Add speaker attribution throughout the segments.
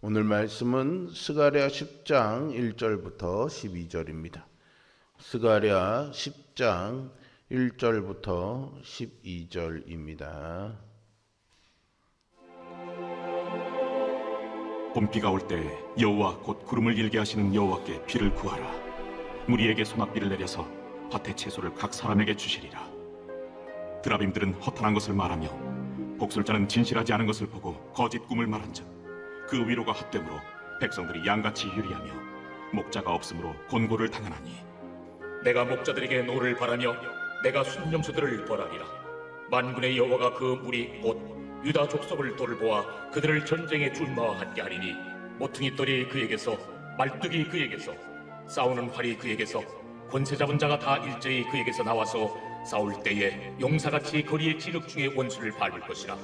Speaker 1: 오늘 말씀은 스가랴 10장 1절부터 12절입니다. 스가랴 10장 1절부터 12절입니다.
Speaker 2: 봄비가 올 때 여호와 곧 구름을 일게 하시는 여호와께 비를 구하라. 무리에게 소낙비를 내려서 밭의 채소를 각 사람에게 주시리라. 드라빔들은 허탄한 것을 말하며 복술자는 진실하지 않은 것을 보고 거짓 꿈을 말한즉 그 위로가 헛되므로 백성들이 양같이 유리하며 목자가 없으므로 곤고를 당하나니
Speaker 3: 내가 목자들에게 노를 바라며 내가 순념수들을 벌하리라. 만군의 여호와가 그 무리 곧 유다 족속을 돌보아 그들을 전쟁에 준마하게 하리니 모퉁이 돌이 그에게서 말뚝이 그에게서 싸우는 활이 그에게서 권세 잡은 자가 다 일제히 그에게서 나와서 싸울 때에 용사같이 거리의 진흙 중에 원수를 밟을 것이라.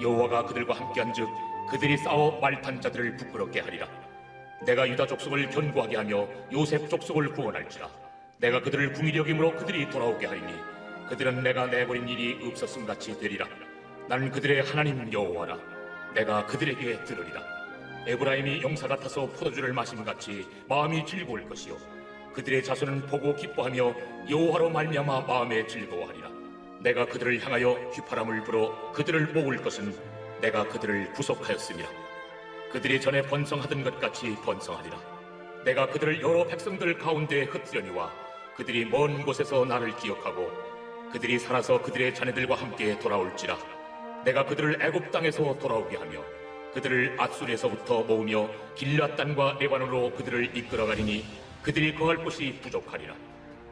Speaker 3: 여호와가 그들과 함께한즉 그들이 싸워 말탄 자들을 부끄럽게 하리라. 내가 유다 족속을 견고하게 하며 요셉 족속을 구원할지라. 내가 그들을 궁일이 여김으로 그들이 돌아오게 하리니 그들은 내가 내버린 일이 없었음 같이 되리라. 나는 그들의 하나님 여호와라. 내가 그들에게 들으리라. 에브라임이 용사 같아서 포도주를 마심 같이 마음이 즐거울 것이요 그들의 자손은 보고 기뻐하며 여호와로 말미암아 마음에 즐거워하리라. 내가 그들을 향하여 휘파람을 불어 그들을 모을 것은 내가 그들을 구속하였음이라. 그들이 전에 번성하던 것 같이 번성하리라. 내가 그들을 여러 백성들 가운데 흩으려니와 그들이 먼 곳에서 나를 기억하고 그들이 살아서 그들의 자녀들과 함께 돌아올지라. 내가 그들을 애굽 땅에서 돌아오게 하며 그들을 앗술에서부터 모으며 길앗 땅과 레바논으로 그들을 이끌어가리니 그들이 거할 곳이 부족하리라.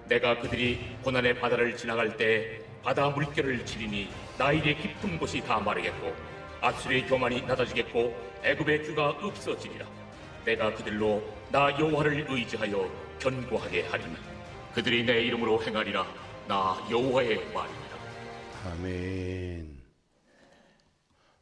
Speaker 3: 내가 그들이 고난의 바다를 지나갈 때 바다 물결을 치리니 나일의 깊은 곳이 다 마르겠고 앗술의 교만이 낮아지겠고 애굽의 규가 없어지리라. 내가 그들로 나 여호와를 의지하여 견고하게 하리니 그들이 내 이름으로 행하리라. 나 여호와의 말이니라.
Speaker 1: 아멘.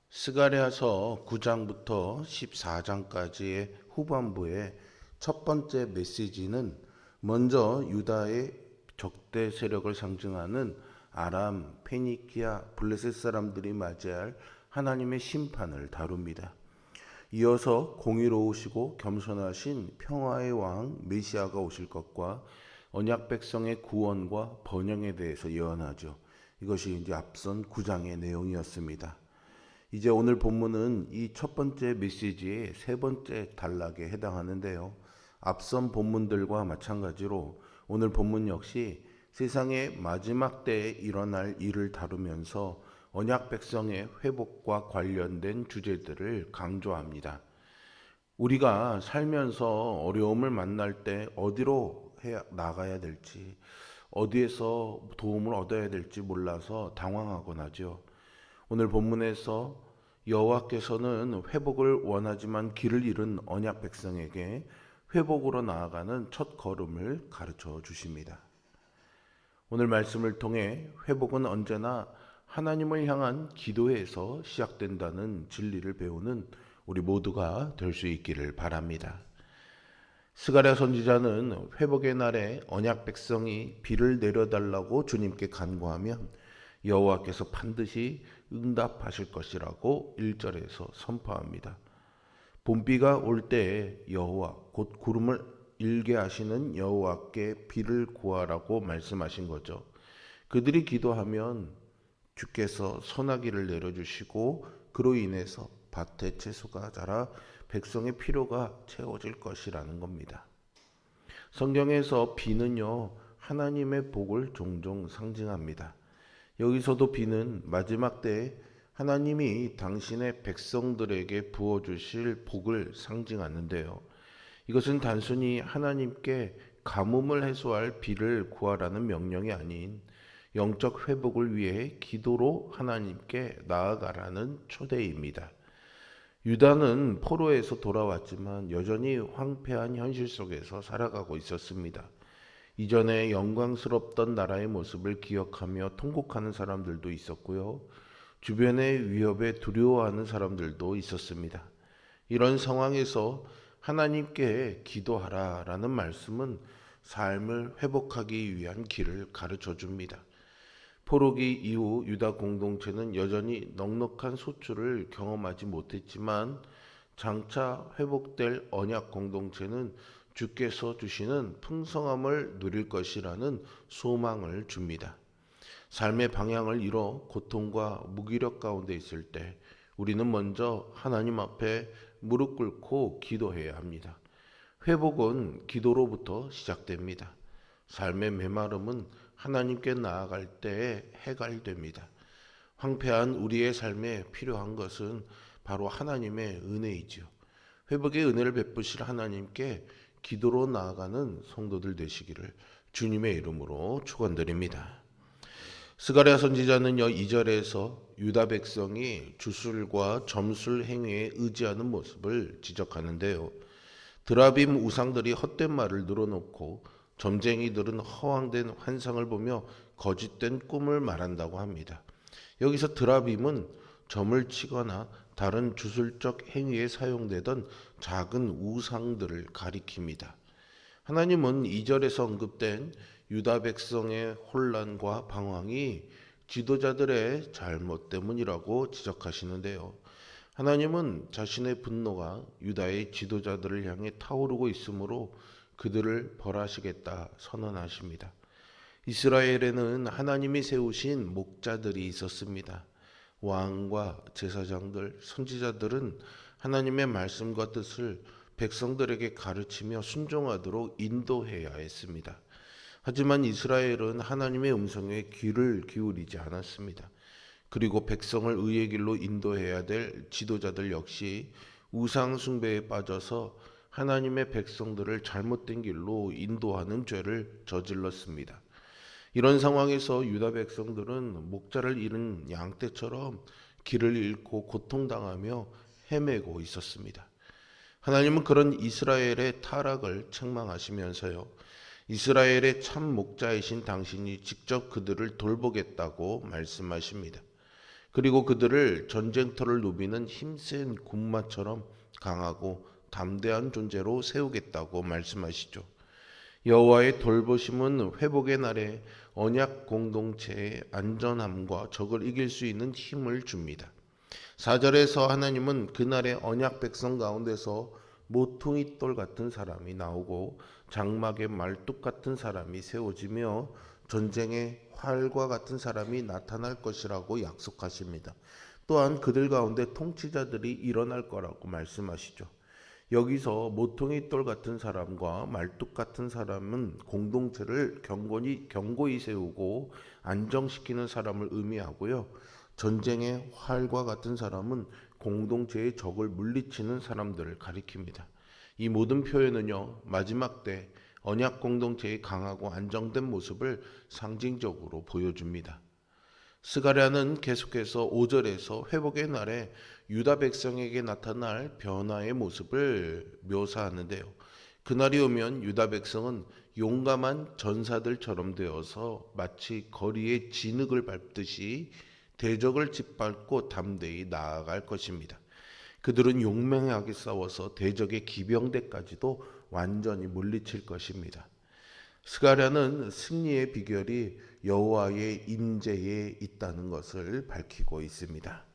Speaker 1: 스가랴서 9장부터 14장까지의 후반부의 첫 번째 메시지는 먼저 유다의 적대 세력을 상징하는 아람, 페니키아, 블레셋 사람들이 맞이할 하나님의 심판을 다룹니다. 이어서 공의로우시고 겸손하신 평화의 왕 메시아가 오실 것과 언약 백성의 구원과 번영에 대해서 예언하죠. 이것이 이제 앞선 9장의 내용이었습니다. 이제 오늘 본문은 이 첫 번째 메시지의 세 번째 단락에 해당하는데요. 앞선 본문들과 마찬가지로 오늘 본문 역시 세상의 마지막 때에 일어날 일을 다루면서 언약 백성의 회복과 관련된 주제들을 강조합니다. 우리가 살면서 어려움을 만날 때 어디로 나가야 될지, 어디에서 도움을 얻어야 될지 몰라서 당황하곤 하죠. 오늘 본문에서 여호와께서는 회복을 원하지만 길을 잃은 언약 백성에게 회복으로 나아가는 첫 걸음을 가르쳐 주십니다. 오늘 말씀을 통해 회복은 언제나 하나님을 향한 기도에서 시작된다는 진리를 배우는 우리 모두가 될 수 있기를 바랍니다. 스가랴 선지자는 회복의 날에 언약 백성이 비를 내려달라고 주님께 간구하면 여호와께서 반드시 응답하실 것이라고 1절에서 선포합니다. 봄비가 올 때에 여호와 곧 구름을 일게 하시는 여호와께 비를 구하라고 말씀하신 거죠. 그들이 기도하면 주께서 소나기를 내려주시고 그로 인해서 밭에 채소가 자라 백성의 필요가 채워질 것이라는 겁니다. 성경에서 비는요, 하나님의 복을 종종 상징합니다. 여기서도 비는 마지막 때에 하나님이 당신의 백성들에게 부어주실 복을 상징하는데요. 이것은 단순히 하나님께 가뭄을 해소할 비를 구하라는 명령이 아닌 영적 회복을 위해 기도로 하나님께 나아가라는 초대입니다. 유다는 포로에서 돌아왔지만 여전히 황폐한 현실 속에서 살아가고 있었습니다. 이전에 영광스럽던 나라의 모습을 기억하며 통곡하는 사람들도 있었고요. 주변의 위협에 두려워하는 사람들도 있었습니다. 이런 상황에서 하나님께 기도하라라는 말씀은 삶을 회복하기 위한 길을 가르쳐 줍니다. 포로기 이후 유다 공동체는 여전히 넉넉한 소출을 경험하지 못했지만 장차 회복될 언약 공동체는 주께서 주시는 풍성함을 누릴 것이라는 소망을 줍니다. 삶의 방향을 잃어 고통과 무기력 가운데 있을 때 우리는 먼저 하나님 앞에 무릎 꿇고 기도해야 합니다. 회복은 기도로부터 시작됩니다. 삶의 메마름은 하나님께 나아갈 때에 해결됩니다. 황폐한 우리의 삶에 필요한 것은 바로 하나님의 은혜이지요. 회복의 은혜를 베푸실 하나님께 기도로 나아가는 성도들 되시기를 주님의 이름으로 축원드립니다. 스가랴 선지자는요 2절에서 유다 백성이 주술과 점술 행위에 의지하는 모습을 지적하는데요. 드라빔 우상들이 헛된 말을 늘어놓고 점쟁이들은 허황된 환상을 보며 거짓된 꿈을 말한다고 합니다. 여기서 드라빔은 점을 치거나 다른 주술적 행위에 사용되던 작은 우상들을 가리킵니다. 하나님은 2절에서 언급된 유다 백성의 혼란과 방황이 지도자들의 잘못 때문이라고 지적하시는데요. 하나님은 자신의 분노가 유다의 지도자들을 향해 타오르고 있으므로 그들을 벌하시겠다 선언하십니다. 이스라엘에는 하나님이 세우신 목자들이 있었습니다. 왕과 제사장들, 선지자들은 하나님의 말씀과 뜻을 백성들에게 가르치며 순종하도록 인도해야 했습니다. 하지만 이스라엘은 하나님의 음성에 귀를 기울이지 않았습니다. 그리고 백성을 의의 길로 인도해야 될 지도자들 역시 우상 숭배에 빠져서 하나님의 백성들을 잘못된 길로 인도하는 죄를 저질렀습니다. 이런 상황에서 유다 백성들은 목자를 잃은 양떼처럼 길을 잃고 고통당하며 헤매고 있었습니다. 하나님은 그런 이스라엘의 타락을 책망하시면서요. 이스라엘의 참 목자이신 당신이 직접 그들을 돌보겠다고 말씀하십니다. 그리고 그들을 전쟁터를 누비는 힘센 군마처럼 강하고 담대한 존재로 세우겠다고 말씀하시죠. 여호와의 돌보심은 회복의 날에 언약 공동체의 안전함과 적을 이길 수 있는 힘을 줍니다. 4절에서 하나님은 그날의 언약 백성 가운데서 모퉁이 돌 같은 사람이 나오고 장막의 말뚝 같은 사람이 세워지며 전쟁의 활과 같은 사람이 나타날 것이라고 약속하십니다. 또한 그들 가운데 통치자들이 일어날 거라고 말씀하시죠. 여기서 모퉁이 돌 같은 사람과 말뚝 같은 사람은 공동체를 견고히 세우고 안정시키는 사람을 의미하고요. 전쟁의 활과 같은 사람은 공동체의 적을 물리치는 사람들을 가리킵니다. 이 모든 표현은요, 마지막 때 언약 공동체의 강하고 안정된 모습을 상징적으로 보여줍니다. 스가랴는 계속해서 5절에서 회복의 날에 유다 백성에게 나타날 변화의 모습을 묘사하는데요. 그날이 오면 유다 백성은 용감한 전사들처럼 되어서 마치 거리에 진흙을 밟듯이 대적을 짓밟고 담대히 나아갈 것입니다. 그들은 용맹하게 싸워서 대적의 기병대까지도 완전히 물리칠 것입니다. 스가랴는 승리의 비결이 여호와의 임재에 있다는 것을 밝히고 있습니다.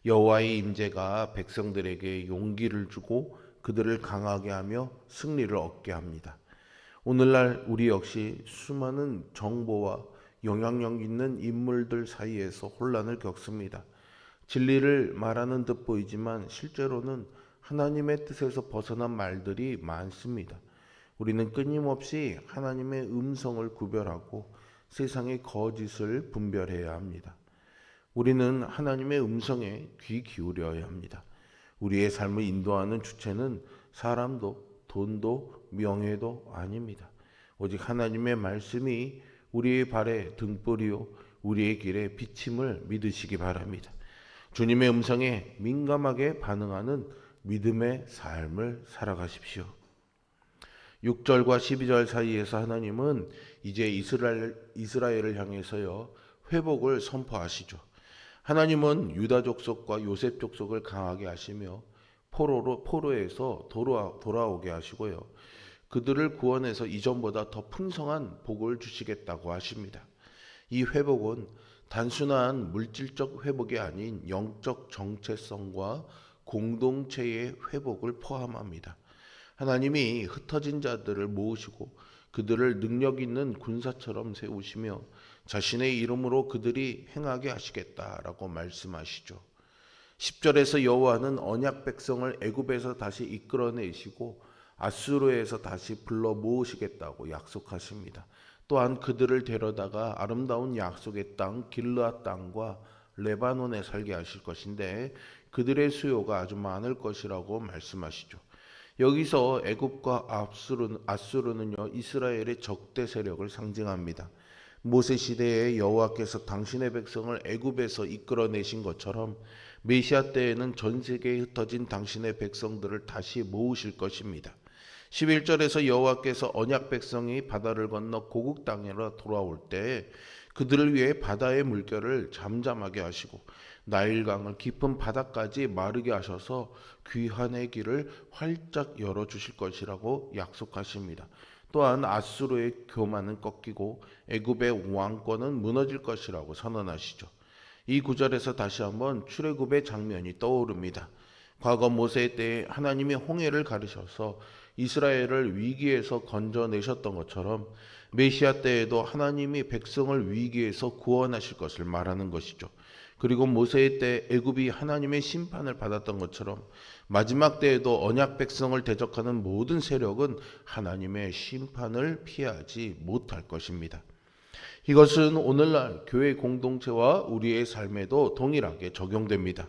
Speaker 1: 여호와의 임재가 백성들에게 용기를 주고 그들을 강하게 하며 승리를 얻게 합니다. 오늘날 우리 역시 수많은 정보와 영향력 있는 인물들 사이에서 혼란을 겪습니다. 진리를 말하는 듯 보이지만 실제로는 하나님의 뜻에서 벗어난 말들이 많습니다. 우리는 끊임없이 하나님의 음성을 구별하고 세상의 거짓을 분별해야 합니다. 우리는 하나님의 음성에 귀 기울여야 합니다. 우리의 삶을 인도하는 주체는 사람도 돈도 명예도 아닙니다. 오직 하나님의 말씀이 우리의 발에 등불이요 우리의 길에 비침을 믿으시기 바랍니다. 주님의 음성에 민감하게 반응하는 믿음의 삶을 살아가십시오. 6절과 12절 사이에서 하나님은 이제 이스라엘을 향해서요 회복을 선포하시죠. 하나님은 유다 족속과 요셉 족속을 강하게 하시며 포로에서 돌아오게 하시고요. 그들을 구원해서 이전보다 더 풍성한 복을 주시겠다고 하십니다. 이 회복은 단순한 물질적 회복이 아닌 영적 정체성과 공동체의 회복을 포함합니다. 하나님이 흩어진 자들을 모으시고 그들을 능력 있는 군사처럼 세우시며 자신의 이름으로 그들이 행하게 하시겠다라고 말씀하시죠. 10절에서 여호와는 언약 백성을 애굽에서 다시 이끌어내시고 아수르에서 다시 불러 모으시겠다고 약속하십니다. 또한 그들을 데려다가 아름다운 약속의 땅 길르앗 땅과 레바논에 살게 하실 것인데 그들의 수요가 아주 많을 것이라고 말씀하시죠. 여기서 애굽과 아수르는요 이스라엘의 적대 세력을 상징합니다. 모세 시대에 여호와께서 당신의 백성을 애굽에서 이끌어내신 것처럼 메시아 때에는 전 세계에 흩어진 당신의 백성들을 다시 모으실 것입니다. 11절에서 여호와께서 언약 백성이 바다를 건너 고국 땅으로 돌아올 때 그들을 위해 바다의 물결을 잠잠하게 하시고 나일강을 깊은 바다까지 마르게 하셔서 귀환의 길을 활짝 열어주실 것이라고 약속하십니다. 또한 아수르의 교만은 꺾이고 애굽의 왕권은 무너질 것이라고 선언하시죠. 이 구절에서 다시 한번 출애굽의 장면이 떠오릅니다. 과거 모세 때에 하나님이 홍해를 가르셔서 이스라엘을 위기에서 건져내셨던 것처럼 메시아 때에도 하나님이 백성을 위기에서 구원하실 것을 말하는 것이죠. 그리고 모세 때 애굽이 하나님의 심판을 받았던 것처럼 마지막 때에도 언약 백성을 대적하는 모든 세력은 하나님의 심판을 피하지 못할 것입니다. 이것은 오늘날 교회 공동체와 우리의 삶에도 동일하게 적용됩니다.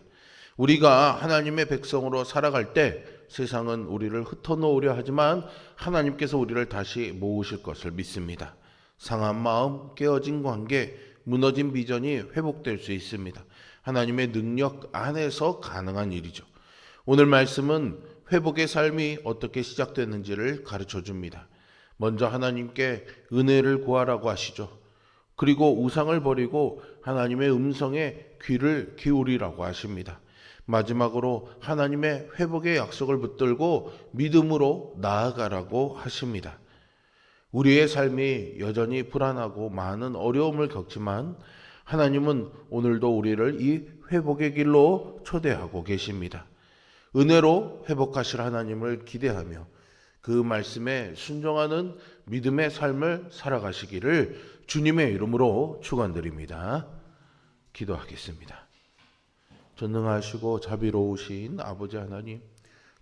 Speaker 1: 우리가 하나님의 백성으로 살아갈 때 세상은 우리를 흩어놓으려 하지만 하나님께서 우리를 다시 모으실 것을 믿습니다. 상한 마음, 깨어진 관계, 무너진 비전이 회복될 수 있습니다. 하나님의 능력 안에서 가능한 일이죠. 오늘 말씀은 회복의 삶이 어떻게 시작되는지를 가르쳐 줍니다. 먼저 하나님께 은혜를 구하라고 하시죠. 그리고 우상을 버리고 하나님의 음성에 귀를 기울이라고 하십니다. 마지막으로 하나님의 회복의 약속을 붙들고 믿음으로 나아가라고 하십니다. 우리의 삶이 여전히 불안하고 많은 어려움을 겪지만 하나님은 오늘도 우리를 이 회복의 길로 초대하고 계십니다. 은혜로 회복하실 하나님을 기대하며 그 말씀에 순종하는 믿음의 삶을 살아가시기를 주님의 이름으로 축원드립니다. 기도하겠습니다. 전능하시고 자비로우신 아버지 하나님,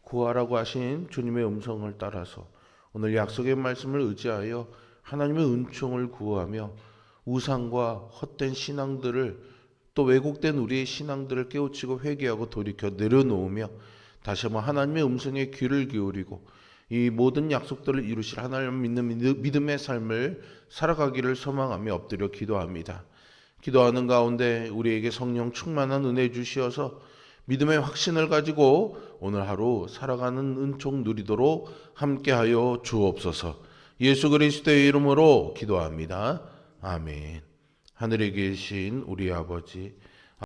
Speaker 1: 구하라고 하신 주님의 음성을 따라서 오늘 약속의 말씀을 의지하여 하나님의 은총을 구하며 우상과 헛된 신앙들을 또 왜곡된 우리의 신앙들을 깨우치고 회개하고 돌이켜 내려놓으며 다시 한번 하나님의 음성에 귀를 기울이고 이 모든 약속들을 이루실 하나님을 믿는 믿음의 삶을 살아가기를 소망하며 엎드려 기도합니다. 기도하는 가운데 우리에게 성령 충만한 은혜 주시어서 믿음의 확신을 가지고 오늘 하루 살아가는 은총 누리도록 함께하여 주옵소서. 예수 그리스도의 이름으로 기도합니다. 아멘. 하늘에 계신 우리 아버지,